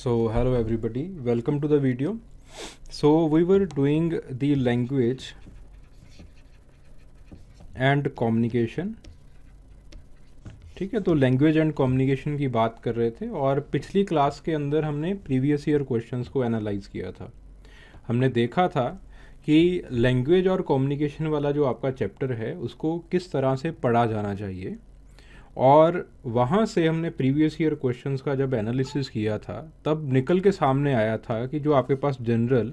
So hello everybody, welcome to the video. So we were doing the language and communication. ठीक है, तो language and communication की बात कर रहे थे और पिछली क्लास के अंदर हमने प्रीवियस ईयर क्वेश्चंस को एनालाइज किया था। हमने देखा था कि लैंग्वेज और कम्युनिकेशन वाला जो आपका चैप्टर है उसको किस तरह से पढ़ा जाना चाहिए, और वहाँ से हमने प्रीवियस ईयर क्वेश्चंस का जब एनालिसिस किया था तब निकल के सामने आया था कि जो आपके पास जनरल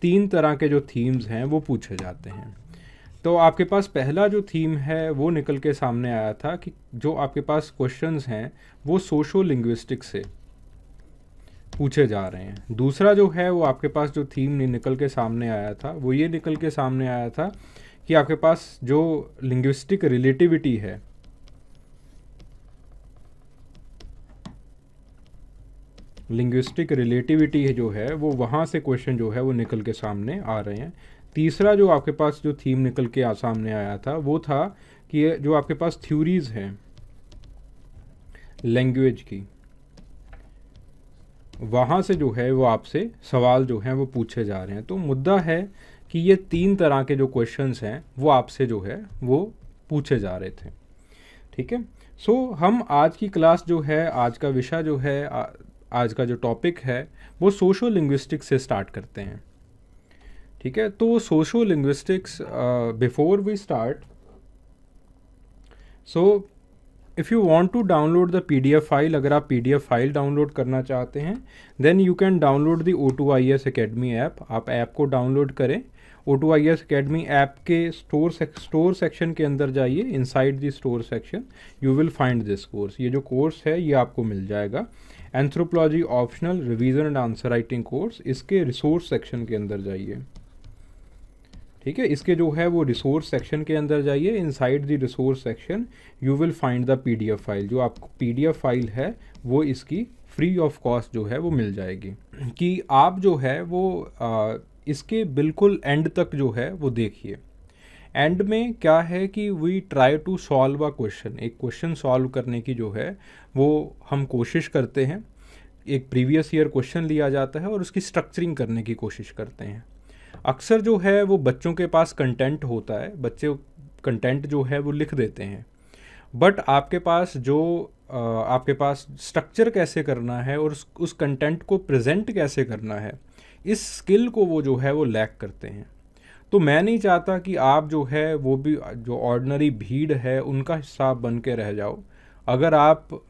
3 तरह के जो थीम्स हैं वो पूछे जाते हैं। तो आपके पास पहला जो थीम है वो निकल के सामने आया था कि जो आपके पास क्वेश्चंस हैं वो सोशो लिंग्विस्टिक्स से पूछे जा रहे हैं। दूसरा जो है वो आपके पास जो थीम निकल के सामने आया था वो ये निकल के सामने आया था कि आपके पास जो लिंग्विस्टिक रिलेटिविटी है, लिंग्विस्टिक रिलेटिविटी जो है वो वहाँ से क्वेश्चन जो है वो निकल के सामने आ रहे हैं। तीसरा जो आपके पास जो थीम निकल के सामने आया था वो था कि ये जो आपके पास थ्योरीज हैं लैंग्वेज की, वहाँ से जो है वो आपसे सवाल जो हैं वो पूछे जा रहे हैं। तो मुद्दा है कि ये 3 तरह के जो क्वेश्चंस हैं वो आपसे जो है वो पूछे जा रहे थे। ठीक है, सो हम आज की क्लास जो है, आज का विषय जो है, आज का जो टॉपिक है वो सोशो लिंग्विस्टिक्स से स्टार्ट करते हैं। ठीक है, तो sociolinguistics before we start, so if you want to download the PDF file, अगर आप पीडीएफ फाइल डाउनलोड करना चाहते हैं then you can download the O2IS academy app. आप ऐप को डाउनलोड करें। O2IS अकेडमी ऐप के स्टोर सेक्शन के अंदर जाइए। Inside the store section you will find this course. ये जो कोर्स है ये आपको मिल जाएगा, anthropology optional revision and answer writing course. इसके रिसोर्स सेक्शन के अंदर जाइए। ठीक है, इसके जो है वो रिसोर्स सेक्शन के अंदर जाइए। Inside the resource section you will find the PDF file. जो आपको पीडीएफ फाइल है वो इसकी फ्री ऑफ कॉस्ट जो है वो मिल जाएगी, कि आप जो है वो इसके बिल्कुल एंड तक जो है वो देखिए। एंड में क्या है कि we try to solve a question, एक क्वेश्चन सॉल्व करने की जो है वो हम कोशिश करते हैं। एक प्रीवियस ईयर क्वेश्चन लिया जाता है और उसकी स्ट्रक्चरिंग करने की कोशिश करते हैं। अक्सर जो है वो बच्चों के पास कंटेंट होता है, बच्चे कंटेंट जो है वो लिख देते हैं, बट आपके पास जो आपके पास स्ट्रक्चर कैसे करना है और उस कंटेंट को प्रेजेंट कैसे करना है, इस स्किल को वो जो है वो लैक करते हैं। तो मैं नहीं चाहता कि आप जो है वो भी जो ऑर्डिनरी भीड़ है उनका हिस्सा बन के रह जाओ। अगर आप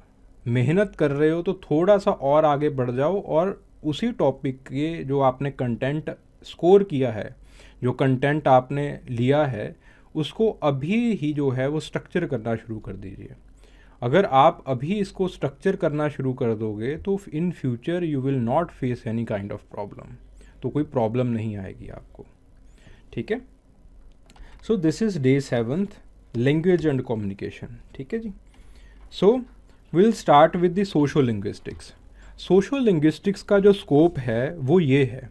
मेहनत कर रहे हो तो थोड़ा सा और आगे बढ़ जाओ और उसी टॉपिक के जो आपने कंटेंट स्कोर किया है, जो कंटेंट आपने लिया है, उसको अभी ही जो है वो स्ट्रक्चर करना शुरू कर दीजिए। अगर आप अभी इसको स्ट्रक्चर करना शुरू कर दोगे तो in future you will not face any kind of problem, तो कोई प्रॉब्लम नहीं आएगी आपको। ठीक है, so this is day 7th language and communication. ठीक है जी, so will start with the sociolinguistics. Sociolinguistics का जो स्कोप है वो ये है।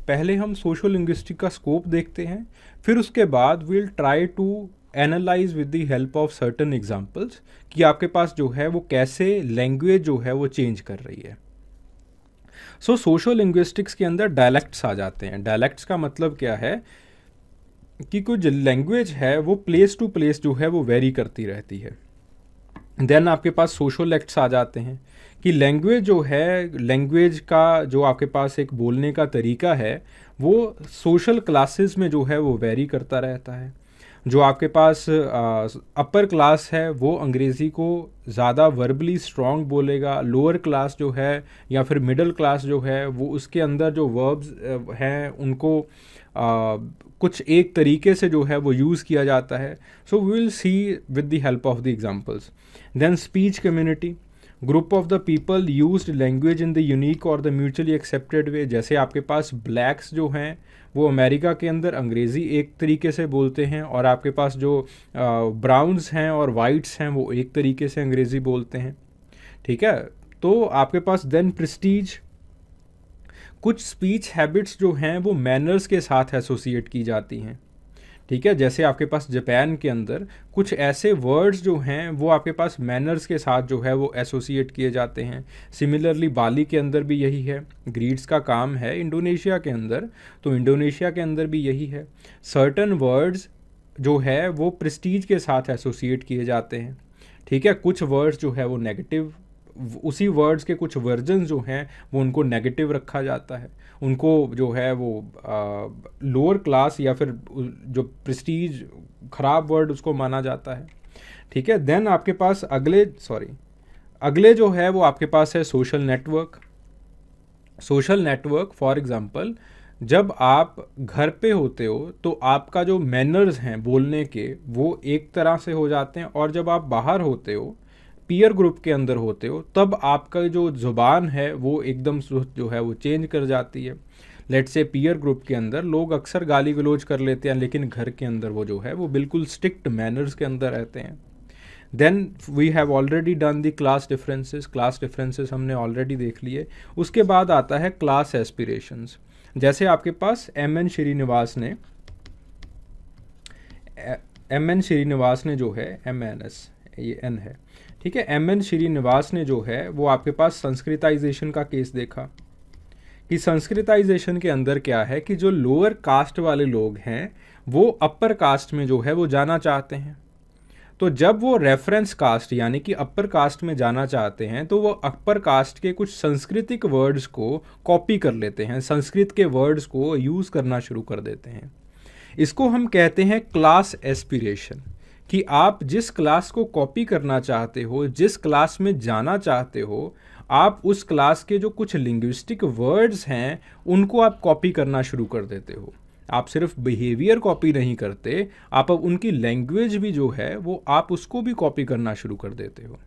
पहले हम सोशो लिंग्विस्टिक का स्कोप देखते हैं, फिर उसके बाद will try to analyze with the help of certain examples कि आपके पास जो है वो कैसे लैंग्वेज जो है वो चेंज कर रही है। सो सोशो लिंग्विस्टिक्स के अंदर डायलेक्ट्स आ जाते हैं। डायलेक्ट्स का मतलब क्या है कि कोई जो लैंग्वेज है वो प्लेस टू प्लेस जो है वो वेरी करती रहती है। देन आपके पास सोशोलेक्ट्स आ जाते हैं कि लैंग्वेज जो है, लैंग्वेज का जो आपके पास एक बोलने का तरीका है वो सोशल क्लासेस में जो है वो वेरी करता रहता है। जो आपके पास अपर क्लास है वो अंग्रेज़ी को ज़्यादा वर्बली स्ट्रॉन्ग बोलेगा, लोअर क्लास जो है या फिर मिडिल क्लास जो है वो उसके अंदर जो वर्ब्स हैं उनको कुछ एक तरीके से जो है वो यूज़ किया जाता है। So we will see with the help of the examples. Then speech community, group of the people used language in the unique और द म्यूचुअली एक्सेप्टेड वे। जैसे आपके पास ब्लैक्स जो हैं वो अमेरिका के अंदर अंग्रेज़ी एक तरीके से बोलते हैं, और आपके पास जो ब्राउन्स हैं और वाइट्स हैं वो एक तरीके से अंग्रेज़ी बोलते हैं। ठीक है, तो आपके पास देन प्रेस्टीज, कुछ स्पीच हैबिट्स जो हैं वो मैनर्स के साथ एसोसिएट की जाती हैं। ठीक है। जैसे आपके पास जापान के अंदर कुछ ऐसे वर्ड्स जो हैं वो आपके पास मैनर्स के साथ जो है वो एसोसिएट किए जाते हैं। सिमिलरली बाली के अंदर भी यही है, ग्रीड्स का काम है इंडोनेशिया के अंदर, तो इंडोनेशिया के अंदर भी यही है। सर्टन वर्ड्स जो है वो प्रेस्टीज के साथ एसोसिएट किए जाते हैं। ठीक है, कुछ वर्ड्स जो है वो नेगेटिव, उसी वर्ड्स के कुछ वर्जन जो हैं वो उनको नेगेटिव रखा जाता है, उनको जो है वो लोअर क्लास या फिर जो प्रेस्टीज खराब वर्ड उसको माना जाता है। ठीक है, देन आपके पास अगले जो है वो आपके पास है social network. Social network for example, जब आप घर पे होते हो तो आपका जो मैनर्स हैं बोलने के वो एक तरह से हो जाते हैं, और जब आप बाहर होते हो पीयर ग्रुप के अंदर होते हो तब आपका जो ज़ुबान है वो एकदम जो है वो चेंज कर जाती है। लेट से पीयर ग्रुप के अंदर लोग अक्सर गाली गलौज कर लेते हैं, लेकिन घर के अंदर वो जो है वो बिल्कुल स्ट्रिक्ट मैनर्स के अंदर रहते हैं। Then we have already done the class differences. Class differences हमने ऑलरेडी देख लिए। उसके बाद आता है क्लास एस्पिरेशंस। जैसे आपके पास एम एन श्रीनिवास ने जो है MNS, ये N है, ठीक है, MN श्रीनिवास ने जो है वो आपके पास संस्कृताइजेशन का केस देखा कि संस्कृताइजेशन के अंदर क्या है कि जो लोअर कास्ट वाले लोग हैं वो अपर कास्ट में जो है वो जाना चाहते हैं। तो जब वो रेफरेंस कास्ट यानी कि अपर कास्ट में जाना चाहते हैं तो वो अपर कास्ट के कुछ सांस्कृतिक वर्ड्स को कॉपी कर लेते हैं, संस्कृत के वर्ड्स को यूज़ करना शुरू कर देते हैं। इसको हम कहते हैं क्लास एस्पिरेशन, कि आप जिस क्लास को कॉपी करना चाहते हो, जिस क्लास में जाना चाहते हो, आप उस क्लास के जो कुछ लिंग्विस्टिक वर्ड्स हैं उनको आप कॉपी करना शुरू कर देते हो। आप सिर्फ बिहेवियर कॉपी नहीं करते, आप अब उनकी लैंग्वेज भी जो है वो आप उसको भी कॉपी करना शुरू कर देते हो।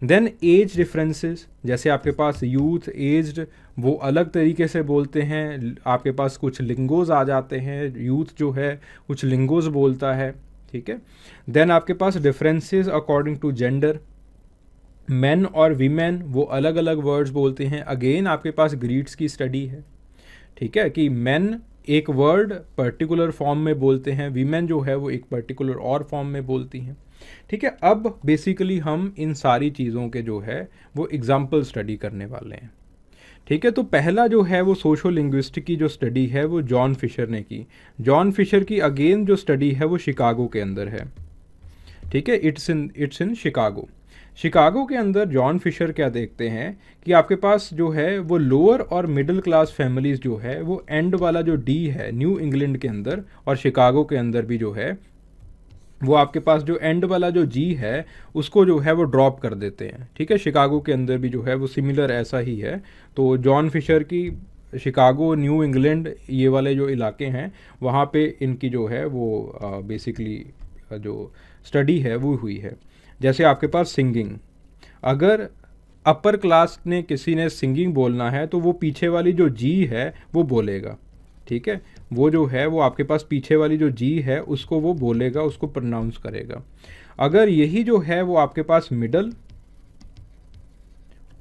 देन एज डिफरेंसेस, जैसे आपके पास यूथ एज्ड वो अलग तरीके से बोलते हैं, आपके पास कुछ लिंगोज आ जाते हैं, यूथ जो है कुछ लिंगोज बोलता है। ठीक है, देन आपके पास differences according to gender, men और वीमेन वो अलग अलग वर्ड्स बोलते हैं। अगेन आपके पास ग्रीड्स की स्टडी है, ठीक है, कि मेन एक वर्ड पर्टिकुलर फॉर्म में बोलते हैं, वीमेन जो है वो एक पर्टिकुलर और फॉर्म में बोलती हैं। ठीक है, अब बेसिकली हम इन सारी चीज़ों के जो है वो एग्जाम्पल स्टडी करने वाले हैं। ठीक है, तो पहला जो है वो सोशो लिंग्विस्टिक की जो स्टडी है वो जॉन फिशर ने की। जॉन फिशर की अगेन जो स्टडी है वो शिकागो के अंदर है। ठीक है, इट्स इन शिकागो के अंदर जॉन फिशर क्या देखते हैं कि आपके पास जो है वो लोअर और मिडिल क्लास फैमिलीज़ जो है वो एंड वाला जो डी है न्यू इंग्लैंड के अंदर और शिकागो के अंदर भी जो है वो आपके पास जो एंड वाला जो जी है उसको जो है वो ड्रॉप कर देते हैं। ठीक है, शिकागो के अंदर भी जो है वो सिमिलर ऐसा ही है। तो जॉन फिशर की शिकागो न्यू इंग्लैंड ये वाले जो इलाके हैं वहाँ पे इनकी जो है वो बेसिकली जो स्टडी है वो हुई है। जैसे आपके पास सिंगिंग, अगर अपर क्लास ने किसी ने सिंगिंग बोलना है तो वो पीछे वाली जो जी है वो बोलेगा। ठीक है, वो जो है वो आपके पास पीछे वाली जो जी है उसको वो बोलेगा, उसको प्रोनाउंस करेगा। अगर यही जो है वो आपके पास मिडल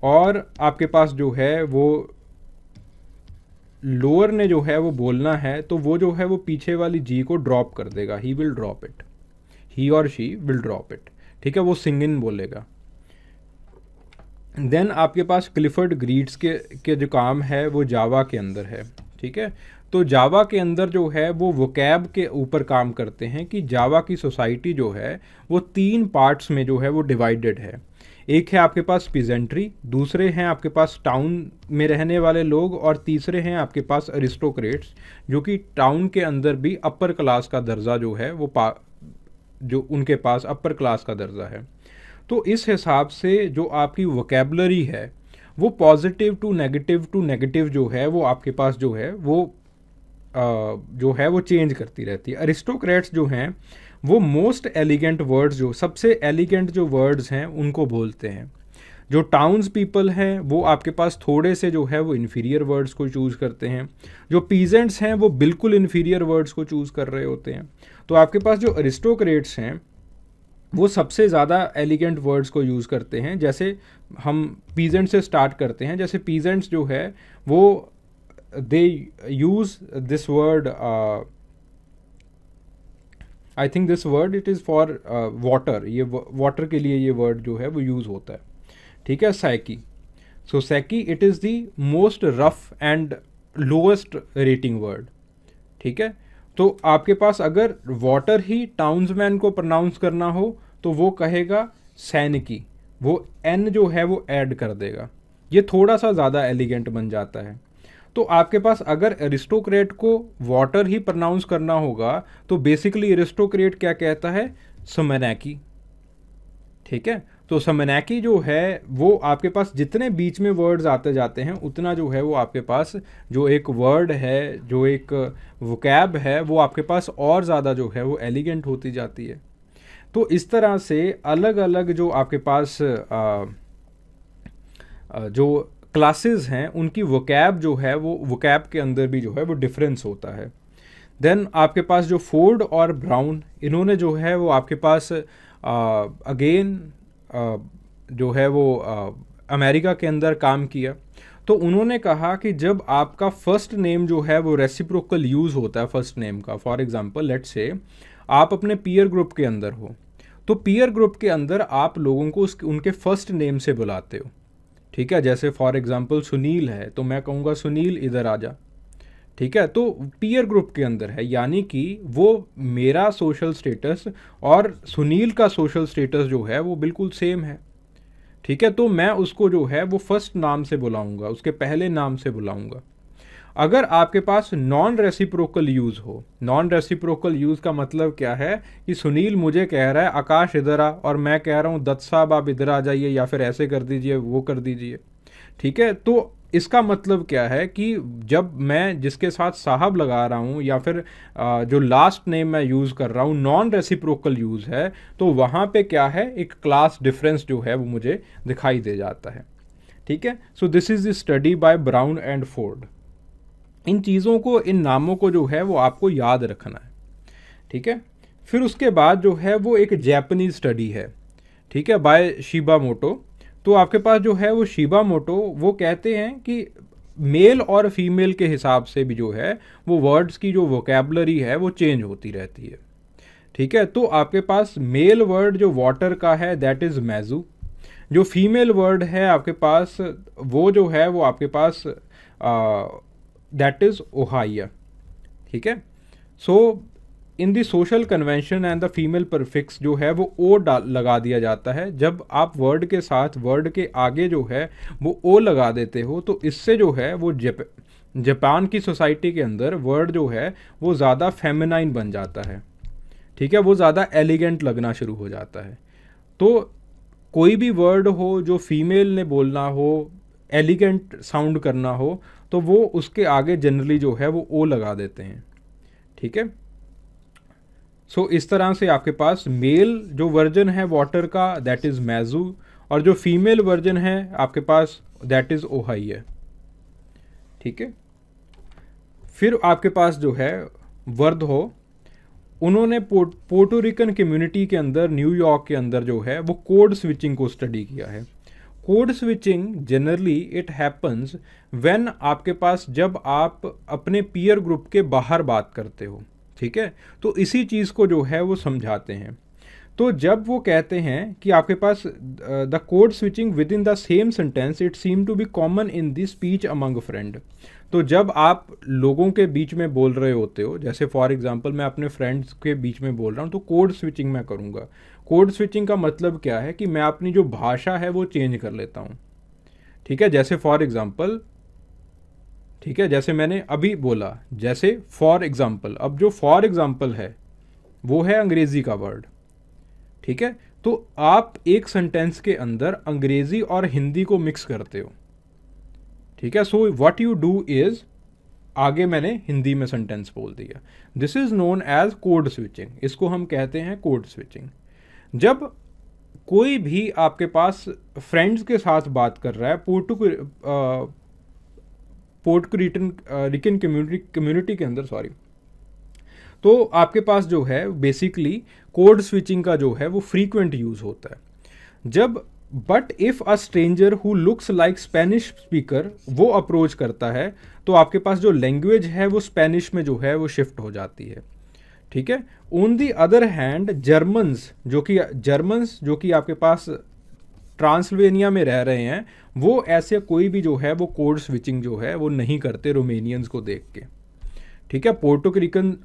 और आपके पास जो है वो लोअर ने जो है वो बोलना है तो वो जो है वो पीछे वाली जी को ड्रॉप कर देगा, ही विल ड्रॉप इट, ही और शी विल ड्रॉप इट। ठीक है, वो सिंगिंग बोलेगा। देन आपके पास क्लिफर्ड ग्रीड्स के जो काम है वो जावा के अंदर है। ठीक है, तो जावा के अंदर जो है वो वोकैब के ऊपर काम करते हैं कि जावा की सोसाइटी जो है वो 3 पार्ट्स में जो है वो डिवाइडेड है। एक है आपके पास पीजेंट्री, दूसरे हैं आपके पास टाउन में रहने वाले लोग, और तीसरे हैं आपके पास अरिस्टोक्रेट्स, जो कि टाउन के अंदर भी अपर क्लास का दर्जा जो है वो जो उनके पास अपर क्लास का दर्जा है। तो इस हिसाब से जो आपकी वोकैबुलरी है वो पॉजिटिव टू नेगेटिव जो है वो आपके पास जो है वो चेंज करती रहती है। अरिस्टोक्रेट्स जो हैं वो मोस्ट एलिगेंट वर्ड्स, जो सबसे एलिगेंट जो वर्ड्स हैं उनको बोलते हैं। जो टाउन्स पीपल हैं वो आपके पास थोड़े से जो है वो इन्फीरियर वर्ड्स को चूज़ करते हैं। जो पीजेंट्स हैं वो बिल्कुल इन्फीरियर वर्ड्स को चूज़ कर रहे होते हैं। तो आपके पास जो अरिस्टोक्रेट्स हैं वो सबसे ज़्यादा एलिगेंट वर्ड्स को यूज़ करते हैं। जैसे हम पीजेंट से स्टार्ट करते हैं, जैसे पीजेंट्स जो है वो they use this word I think this word it is for water, ये वाटर के लिए ये वर्ड जो है वो यूज़ होता है, ठीक है। Sucky, so sucky it is the most rough and lowest rating word, ठीक है। तो आपके पास अगर वाटर ही टाउन्समैन को प्रोनाउंस करना हो तो वो कहेगा सैनिकी, वो एन जो है वो ऐड कर देगा, ये थोड़ा सा ज़्यादा एलिगेंट बन जाता है। तो आपके पास अगर एरिस्टोक्रेट को वाटर ही प्रोनाउंस करना होगा तो बेसिकली एरिस्टोक्रेट क्या कहता है, समनैकी, ठीक है। तो समनैकी जो है वो आपके पास जितने बीच में वर्ड्स आते जाते हैं उतना जो है वो आपके पास जो एक वर्ड है, जो एक वोकैब है, वो आपके पास और ज़्यादा जो है वो एलिगेंट होती जाती है। तो इस तरह से अलग अलग जो आपके पास जो क्लासेस हैं उनकी वोकैब जो है वो वोकैब के अंदर भी जो है वो डिफरेंस होता है। देन आपके पास जो फोर्ड और ब्राउन, इन्होंने जो है वो आपके पास अगेन जो है वो अमेरिका के अंदर काम किया। तो उन्होंने कहा कि जब आपका फर्स्ट नेम जो है वो रेसिप्रोकल यूज़ होता है फर्स्ट नेम का, फॉर एग्जांपल लेट्स से आप अपने पीयर ग्रुप के अंदर हो, तो पीयर ग्रुप के अंदर आप लोगों को उनके फर्स्ट नेम से बुलाते हो, ठीक है। जैसे फॉर एग्जांपल सुनील है तो मैं कहूँगा सुनील इधर आ जा, ठीक है। तो पीयर ग्रुप के अंदर है, यानी कि वो मेरा सोशल स्टेटस और सुनील का सोशल स्टेटस जो है वो बिल्कुल सेम है, ठीक है। तो मैं उसको जो है वो फर्स्ट नाम से बुलाऊंगा, उसके पहले नाम से बुलाऊंगा। अगर आपके पास नॉन रेसिप्रोकल यूज़ हो, नॉन रेसिप्रोकल यूज़ का मतलब क्या है कि सुनील मुझे कह रहा है आकाश इधर आ, और मैं कह रहा हूँ दत्त साहब आप इधर आ जाइए, या फिर ऐसे कर दीजिए, वो कर दीजिए, ठीक है। तो इसका मतलब क्या है कि जब मैं जिसके साथ साहब लगा रहा हूँ या फिर जो लास्ट नेम मैं यूज़ कर रहा हूँ नॉन रेसिप्रोकल यूज़ है, तो वहाँ पे क्या है, एक क्लास डिफरेंस जो है वो मुझे दिखाई दे जाता है, ठीक है। So this is the study by Brown and Ford. इन चीज़ों को, इन नामों को जो है वो आपको याद रखना है, ठीक है। फिर उसके बाद जो है वो एक जैपनीज स्टडी है, ठीक है, बाय शिबा मोटो। तो आपके पास जो है वो शिबा मोटो वो कहते हैं कि मेल और फीमेल के हिसाब से भी जो है वो वर्ड्स की जो वोकैबलरी है वो चेंज होती रहती है, ठीक है। तो आपके पास मेल वर्ड जो वाटर का है दैट इज़ मैजू, जो फीमेल वर्ड है आपके पास वो जो है वो आपके पास दैट इज़ ओहाइया, ठीक है। So in the social convention and the female prefix जो है वो ओ लगा दिया जाता है। जब आप वर्ड के साथ वर्ड के आगे जो है वो ओ लगा देते हो तो इससे जो है वो जापान की सोसाइटी के अंदर वर्ड जो है वो ज़्यादा फेमिनाइन बन जाता है, ठीक है, वो ज़्यादा एलिगेंट लगना शुरू हो जाता है। तो कोई भी वर्ड हो जो फीमेल ने बोलना हो, एलिगेंट साउंड करना हो, तो वो उसके आगे जनरली जो है वो ओ लगा देते हैं, ठीक है। सो इस तरह से आपके पास मेल जो वर्जन है वाटर का दैट इज़ मैजू, और जो फीमेल वर्जन है आपके पास दैट इज़ ओहाई है, ठीक है। फिर आपके पास जो है वर्द हो, उन्होंने पोर्टोरिकन कम्युनिटी के अंदर न्यूयॉर्क के अंदर जो है वो कोड स्विचिंग को स्टडी किया है। Code switching generally it happens when आपके पास जब आप अपने पीयर ग्रुप के बाहर बात करते हो, ठीक है। तो इसी चीज़ को जो है वो समझाते हैं। तो जब वो कहते हैं कि आपके पास the code switching within the same sentence it seem to be common in the speech among friend. तो जब आप लोगों के बीच में बोल रहे होते हो, जैसे फॉर एग्जांपल मैं अपने फ्रेंड्स के बीच में बोल रहा हूँ, तो कोड स्विचिंग मैं करूँगा। कोड स्विचिंग का मतलब क्या है कि मैं अपनी जो भाषा है वो चेंज कर लेता हूँ, ठीक है। जैसे फॉर एग्जांपल, ठीक है, जैसे मैंने अभी बोला, जैसे फॉर एग्जांपल, अब जो फॉर एग्जांपल है वो है अंग्रेजी का वर्ड, ठीक है। तो आप एक सेंटेंस के अंदर अंग्रेजी और हिंदी को मिक्स करते हो, ठीक है। So what you do is, आगे मैंने हिंदी में सेंटेंस बोल दिया, this is known as code switching, इसको हम कहते हैं कोड स्विचिंग। जब कोई भी आपके पास फ्रेंड्स के साथ बात कर रहा है पोर्टोरिकन कम्युनिटी के अंदर, सॉरी, तो आपके पास जो है बेसिकली कोड स्विचिंग का जो है वो फ्रीक्वेंट यूज होता है। जब but if a stranger who looks like Spanish speaker वो अप्रोच करता है तो आपके पास जो लैंग्वेज है वो स्पेनिश में जो है वो शिफ्ट हो जाती है, ठीक है। On the other hand Germans जो कि आपके पास ट्रांसल्वेनिया में रह रहे हैं, वो ऐसे कोई भी जो है वो कोड स्विचिंग जो है वो नहीं करते रोमेनियंस को देख के। ठीक है। पोर्टोरिकन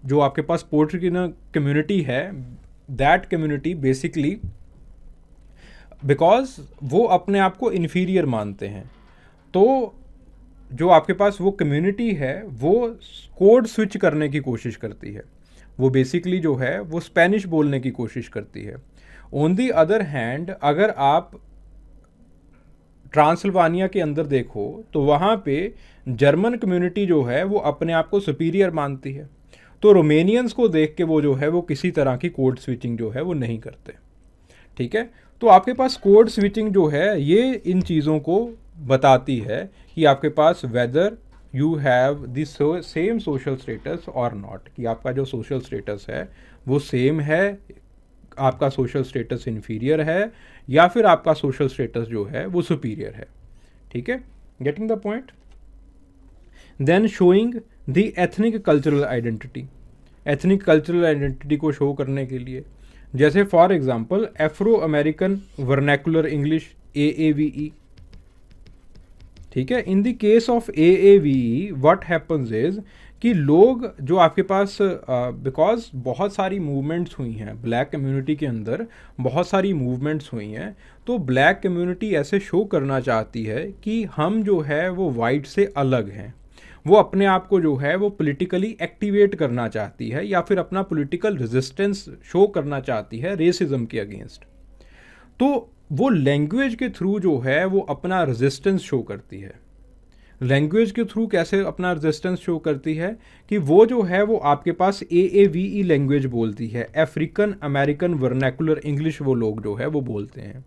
जो आपके पास पोर्टोरिकन कम्युनिटी है, दैट कम्युनिटी बेसिकली बिकॉज वो अपने आप को इन्फीरियर मानते हैं, तो जो आपके पास वो कम्युनिटी है वो कोड स्विच करने की कोशिश करती है। वो बेसिकली जो है वो स्पेनिश बोलने की कोशिश करती है। ऑन दी अदर हैंड अगर आप ट्रांसल्वानिया के अंदर देखो तो वहाँ पे जर्मन कम्युनिटी जो है वो अपने आप को सुपीरियर मानती है, तो रोमेनियंस को देख के वो जो है वो किसी तरह की कोड स्विचिंग जो है वो नहीं करते। ठीक है। तो आपके पास कोड स्विचिंग जो है ये इन चीज़ों को बताती है कि आपके पास whether you have the same social status और नॉट, कि आपका जो सोशल स्टेटस है वो सेम है, आपका सोशल स्टेटस इन्फीरियर है, या फिर आपका सोशल स्टेटस जो है वो सुपीरियर है। ठीक है। Getting the point. Then showing the ethnic cultural identity. Ethnic cultural identity को शो करने के लिए जैसे for example Afro American vernacular English AAVE। ठीक है। In the case of AAVE what happens is कि लोग जो आपके पास बिकॉज बहुत सारी मूवमेंट्स हुई हैं ब्लैक कम्युनिटी के अंदर, बहुत सारी मूवमेंट्स हुई हैं, तो ब्लैक कम्युनिटी ऐसे शो करना चाहती है कि हम जो है वो वाइट से अलग हैं। वो अपने आप को जो है वो पॉलिटिकली एक्टिवेट करना चाहती है या फिर अपना पॉलिटिकल रेजिस्टेंस शो करना चाहती है रेसिज्म के अगेंस्ट। तो वो लैंग्वेज के थ्रू जो है वो अपना रेजिस्टेंस शो करती है। लैंग्वेज के थ्रू कैसे अपना रेजिस्टेंस शो करती है कि वो जो है वो आपके पास AAVE लैंग्वेज बोलती है, अफ्रीकन अमेरिकन वर्नैकुलर इंग्लिश वो लोग जो है वो बोलते हैं।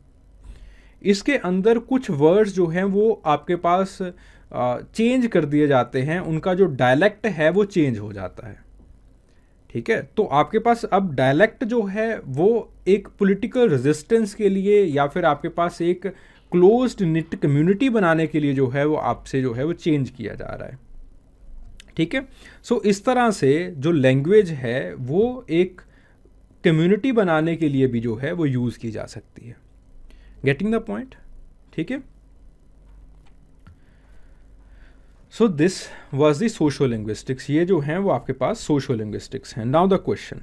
इसके अंदर कुछ वर्ड्स जो हैं वो आपके पास चेंज कर दिए जाते हैं, उनका जो डायलेक्ट है वो चेंज हो जाता है। ठीक है। तो आपके पास अब डायलेक्ट जो है वो एक पॉलिटिकल रेजिस्टेंस के लिए या फिर आपके पास एक क्लोज्ड निट कम्युनिटी बनाने के लिए जो है वो आपसे जो है वो चेंज किया जा रहा है। ठीक है। सो इस तरह से जो लैंग्वेज है वो एक कम्युनिटी बनाने के लिए भी जो है वो यूज़ की जा सकती है। Getting the point. ठीक है। So this was the socio linguistics. ये जो हैं वो आपके पास सोशो लिंग्विस्टिक्स हैं। Now the question,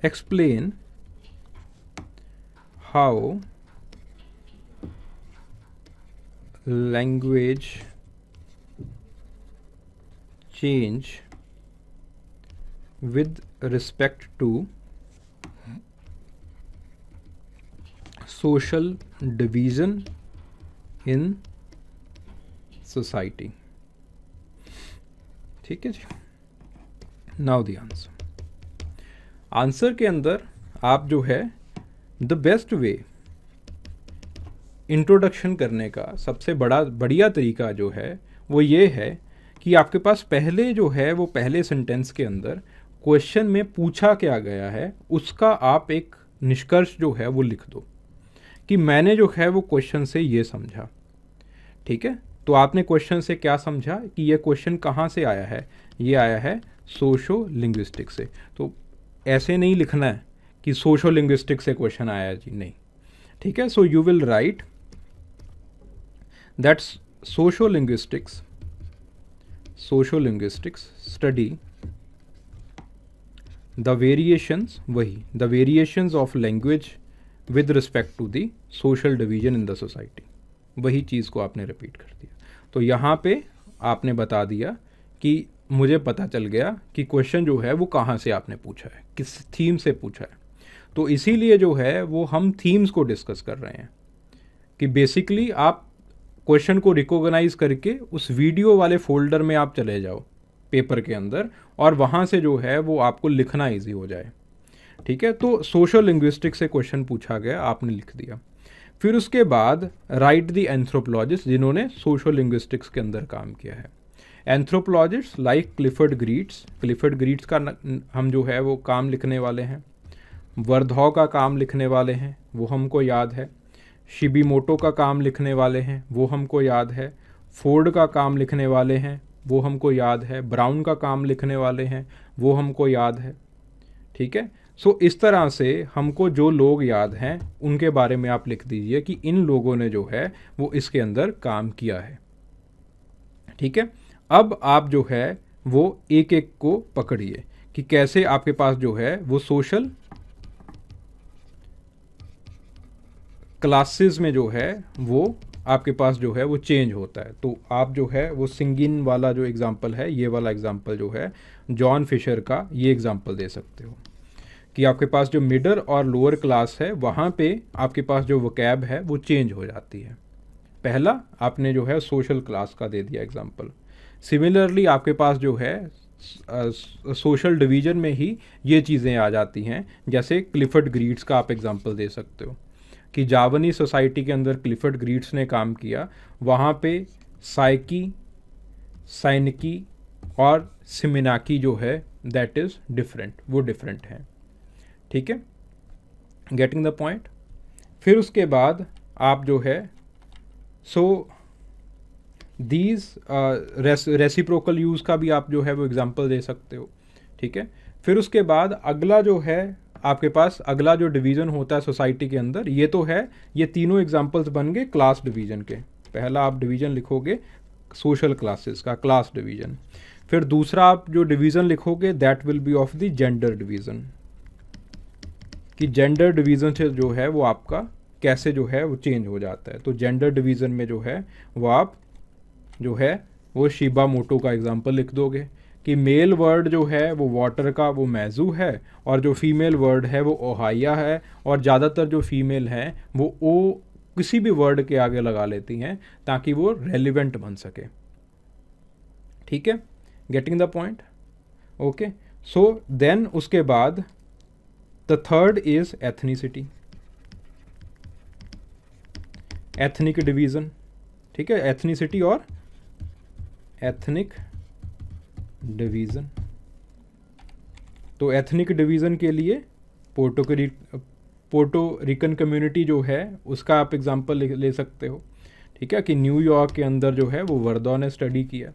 explain how language change with respect to social division in society। ठीक है जी। नाउ द आंसर के अंदर आप जो है द बेस्ट वे इंट्रोडक्शन करने का सबसे बढ़िया तरीका जो है वो ये है कि आपके पास पहले जो है वो पहले सेंटेंस के अंदर क्वेश्चन में पूछा क्या गया है उसका आप एक निष्कर्ष जो है वो लिख दो कि मैंने जो है वो क्वेश्चन से ये समझा। ठीक है। तो आपने क्वेश्चन से क्या समझा कि ये क्वेश्चन कहाँ से आया है, ये आया है सोशो लिंग्विस्टिक से। तो ऐसे नहीं लिखना है कि सोशो लिंग्विस्टिक से क्वेश्चन आया जी, नहीं। ठीक है। So you will write that's sociolinguistics study the variations, वही the variations of language with respect to the social division in the society, वही चीज़ को आपने रिपीट कर दिया। तो यहाँ पे आपने बता दिया कि मुझे पता चल गया कि क्वेश्चन जो है वो कहाँ से आपने पूछा है, किस थीम से पूछा है। तो इसीलिए जो है वो हम थीम्स को डिस्कस कर रहे हैं कि बेसिकली आप क्वेश्चन को रिकॉग्नाइज करके उस वीडियो वाले फोल्डर में आप चले जाओ पेपर के अंदर और वहाँ से जो है वो आपको लिखना ईजी हो जाए। ठीक है। तो सोशल लिंग्विस्टिक से क्वेश्चन पूछा गया, आपने लिख दिया। फिर उसके बाद राइट द एंथ्रोपोलॉजिस्ट जिन्होंने सोशल लिंग्विस्टिक्स के अंदर काम किया है। एंथ्रोपोलॉजिस्ट लाइक क्लिफर्ड ग्रीट्स का हम जो है वो काम लिखने वाले हैं। वर्धौ का काम लिखने वाले हैं, वो हमको याद है। शिबीमोटो का काम लिखने वाले हैं, वो हमको याद है। फोर्ड का काम लिखने वाले हैं, वो हमको याद है, ब्राउन का काम लिखने वाले हैं वो हमको याद है, ठीक है। सो इस तरह से हमको जो लोग याद हैं उनके बारे में आप लिख दीजिए कि इन लोगों ने जो है वो इसके अंदर काम किया है, ठीक है। अब आप जो है वो एक एक को पकड़िए कि कैसे आपके पास जो है वो सोशल क्लासेस में जो है वो आपके पास जो है वो चेंज होता है। तो आप जो है वो सिंगिन वाला जो एग्जांपल है, ये वाला एग्जांपल जो है जॉन फिशर का, ये एग्जांपल दे सकते हो कि आपके पास जो मिडल और लोअर क्लास है वहाँ पे आपके पास जो वोकैब है वो चेंज हो जाती है। पहला आपने जो है सोशल क्लास का दे दिया एग्जांपल। सिमिलरली आपके पास जो है सोशल डिवीजन में ही ये चीज़ें आ जाती हैं, जैसे क्लिफर्ड ग्रीड्स का आप एग्जांपल दे सकते हो कि जावनी सोसाइटी के अंदर क्लिफर्ड ग्रीड्स ने काम किया, वहाँ पे साइकी, साइनिकी और सिमिनाकी जो है दैट इज़ डिफरेंट, वो डिफरेंट हैं, ठीक है। Getting the point. फिर उसके बाद आप जो है सो दीज रेसिप्रोकल यूज़ का भी आप जो है वो एग्जांपल दे सकते हो, ठीक है। फिर उसके बाद अगला जो है आपके पास अगला जो डिवीज़न होता है सोसाइटी के अंदर, ये तो है, ये तीनों एग्जांपल्स बन गए क्लास डिवीज़न के। पहला आप डिवीज़न लिखोगे सोशल क्लासेस का, क्लास डिवीज़न। फिर दूसरा आप जो डिवीज़न लिखोगे that will be of the gender division, कि जेंडर डिवीज़न से जो है वो आपका कैसे जो है वो चेंज हो जाता है। तो जेंडर डिवीज़न में जो है वो आप जो है वो शिबा मोटो का एग्जांपल लिख दोगे कि मेल वर्ड जो है वो वाटर का वो मैजू है, और जो फीमेल वर्ड है वो ओहाइया है, और ज़्यादातर जो फीमेल हैं वो ओ किसी भी वर्ड के आगे लगा लेती हैं ताकि वो रेलिवेंट बन सके, ठीक है। Getting the point, okay. So then उसके बाद the third is ethnicity, ethnic division, ठीक है। एथनिसिटी और एथनिक डिवीज़न। तो एथनिक डिवीज़न के लिए पोर्टो रिकन कम्युनिटी जो है उसका आप एग्जांपल ले सकते हो, ठीक है, कि न्यूयॉर्क के अंदर जो है वो वर्दा ने स्टडी किया,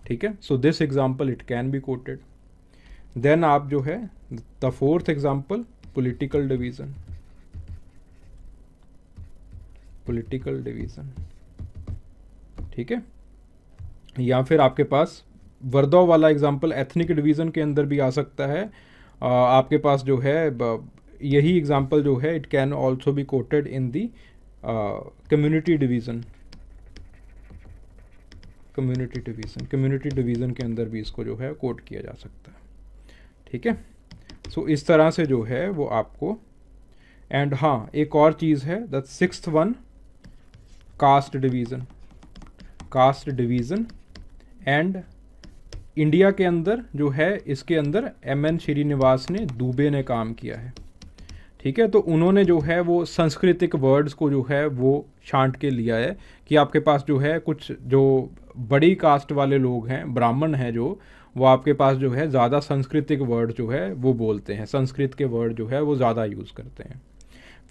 ठीक है। So this example it can be quoted. Then आप जो है the fourth example political division, political division, ठीक है। या फिर आपके पास वर्दौ वाला एग्जांपल एथनिक डिवीज़न के अंदर भी आ सकता है। आपके पास जो है यही एग्जांपल जो है it can also be quoted in the community division, community division के अंदर भी इसको जो है कोट किया जा सकता है, ठीक है। सो इस तरह से जो है वो आपको, एंड हाँ एक और चीज़ है the sixth one, caste division, caste division. And India के अंदर जो है इसके अंदर एम.एन. श्रीनिवास ने दुबे ने काम किया है, ठीक है। तो उन्होंने जो है वो सांस्कृतिक वर्ड्स को जो है वो छांट के लिया है कि आपके पास जो है कुछ जो बड़ी कास्ट वाले लोग हैं, ब्राह्मण हैं जो, वो आपके पास जो है ज़्यादा सांस्कृतिक वर्ड जो है वो बोलते हैं, संस्कृत के वर्ड जो है वो ज़्यादा यूज़ करते हैं।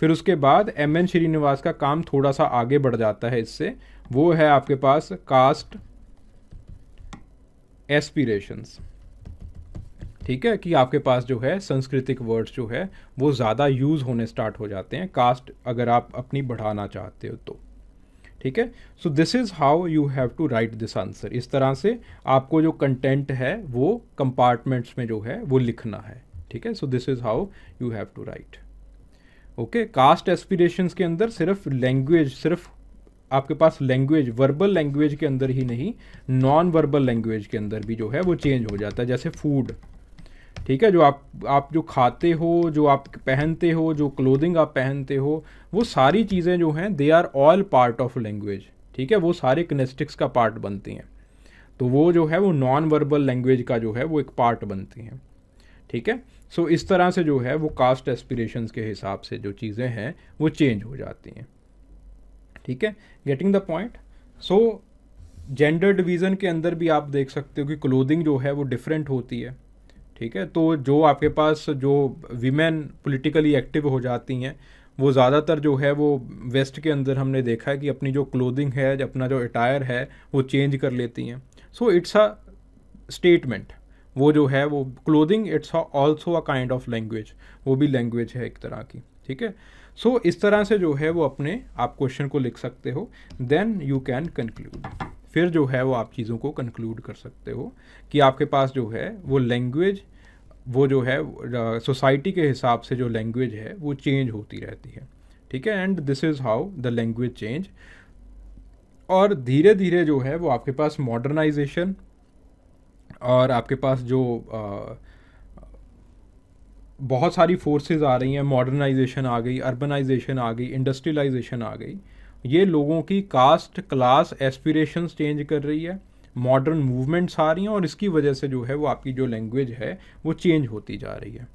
फिर उसके बाद एम.एन. श्रीनिवास का काम थोड़ा सा आगे बढ़ जाता है इससे, वो है आपके पास कास्ट एस्पिरेशंस, ठीक है, कि आपके पास जो है सांस्कृतिक वर्ड्स जो है वो ज़्यादा यूज़ होने स्टार्ट हो जाते हैं कास्ट अगर आप अपनी बढ़ाना चाहते हो तो, ठीक है। So this is how you have to write this answer. इस तरह से आपको जो कंटेंट है वो कंपार्टमेंट्स में जो है वो लिखना है, ठीक है। So this is how you have to write, okay. Caste aspirations के अंदर सिर्फ लैंग्वेज, सिर्फ आपके पास लैंग्वेज, वर्बल लैंग्वेज के अंदर ही नहीं, नॉन वर्बल लैंग्वेज के अंदर भी जो है वो चेंज हो जाता है, जैसे फूड, ठीक है। जो आप जो खाते हो, जो आप पहनते हो, जो क्लोथिंग आप पहनते हो, वो सारी चीज़ें जो हैं they are all part of language, ठीक है। वो सारे किनेस्टिक्स का पार्ट बनती हैं, तो वो जो है वो नॉन वर्बल लैंग्वेज का जो है वो एक पार्ट बनती हैं, ठीक है। सो इस तरह से जो है वो कास्ट एस्पिरेशंस के हिसाब से जो चीज़ें हैं वो चेंज हो जाती हैं, ठीक है। Getting the point. So gender division के अंदर भी आप देख सकते हो कि क्लोथिंग जो है वो डिफरेंट होती है, ठीक है। तो जो आपके पास जो वीमेन पॉलिटिकली एक्टिव हो जाती हैं वो ज़्यादातर जो है वो वेस्ट के अंदर हमने देखा है कि अपनी जो क्लोथिंग है, अपना जो अटायर है वो चेंज कर लेती हैं। सो इट्स अ स्टेटमेंट, वो जो है वो clothing it's also a kind of language, वो भी लैंग्वेज है एक तरह की, ठीक है। सो इस तरह से जो है वो अपने आप क्वेश्चन को लिख सकते हो, देन यू कैन कंक्लूड। फिर जो है वो आप चीज़ों को कंक्लूड कर सकते हो कि आपके पास जो है वो लैंग्वेज, वो जो है सोसाइटी के हिसाब से जो लैंग्वेज है वो चेंज होती रहती है, ठीक है। And this is how the language change. और धीरे धीरे जो है वो आपके पास मॉडर्नाइजेशन और आपके पास जो बहुत सारी फोर्सेस आ रही हैं, मॉडर्नाइजेशन आ गई, अर्बनाइजेशन आ गई, इंडस्ट्रियलाइजेशन आ गई, ये लोगों की कास्ट क्लास एस्पिरेशंस चेंज कर रही है, मॉडर्न मूवमेंट्स आ रही हैं, और इसकी वजह से जो है वो आपकी जो लैंग्वेज है वो चेंज होती जा रही है,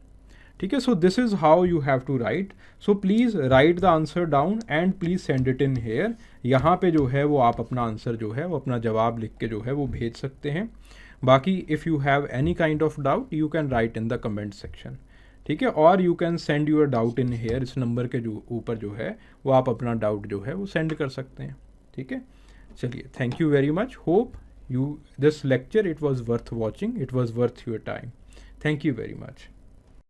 ठीक है। So this is how you have to write. So please write the answer down and please send it in here. यहाँ पे जो है वो आप अपना आंसर जो है वो अपना जवाब लिख के जो है वो भेज सकते हैं। बाकी if you have any kind of doubt you can write in the comment section, ठीक है। और you can send your doubt in here, इस नंबर के जो ऊपर जो है वो आप अपना डाउट जो है वो सेंड कर सकते हैं, ठीक है। चलिए, thank you very much. Hope you this lecture it was worth watching, it was worth your time. Thank you very much.